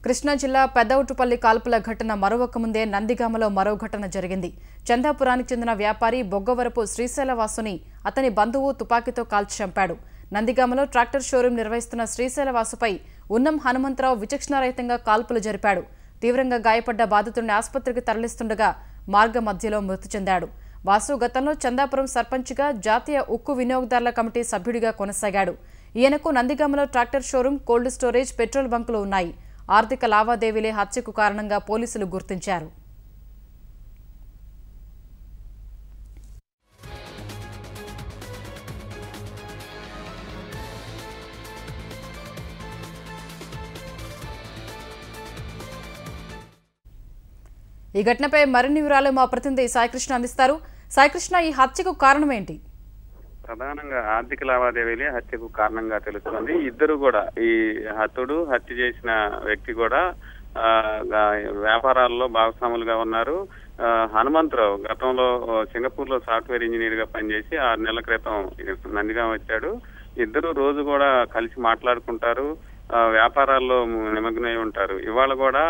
కృష్ణా జిల్లా పెద్దవుటుపల్లి కాల్పుల ఘటన మరొక ముందే నందిగామలో మరో ఘటన జరిగింది. చందాపురానికి చెందిన వ్యాపారి బొగ్గవరపు శ్రీశైలవాసుని అతని బంధువు తుపాకీతో కాల్చి చంపాడు. నందిగామలో ట్రాక్టర్ షోరూం నిర్వహిస్తున్న శ్రీశైలవాసుపై ఉన్నం హనుమంతరావు విచక్షణారహితంగా కాల్పులు జరిపాడు. తీవ్రంగా గాయపడ్డ బాధితుడిని ఆసుపత్రికి తరలిస్తుండగా మార్గ మధ్యలో మృతి చెందాడు. వాసు గతంలో చందాపురం సర్పంచ్గా జాతీయ ఉక్కు వినియోగదారుల కమిటీ సభ్యుడిగా కొనసాగాడు. ఈయనకు నందిగామలో tractor showroom, cold storage, petrol బంకులు ఉన్నాయి. ఆర్థిక లావాదేవీలే హత్యకు కారణంగా పోలీసులు గుర్తించారు. ఈ ఘటనపై మరిన్ని వివరాలు మా ప్రతినిధి సాయికృష్ణ అందిస్తారు. సాయికృష్ణ, ఈ హత్యకు కారణం ఏంటి? ప్రధానంగా ఆర్థిక లావాదేవీలే హత్యకు కారణంగా తెలుస్తోంది. ఇద్దరు కూడా, ఈ హత్య చేసిన వ్యక్తి కూడా వ్యాపారాల్లో భాగస్వాములుగా ఉన్నారు. హనుమంతరావు గతంలో సింగపూర్ లో సాఫ్ట్వేర్ ఇంజనీర్ గా పనిచేసి 6 నెలల క్రితం నందిగామ వచ్చాడు. ఇద్దరు రోజు కూడా కలిసి మాట్లాడుకుంటారు, వ్యాపారాల్లో నిమగ్నమై ఉంటారు. ఇవాళ కూడా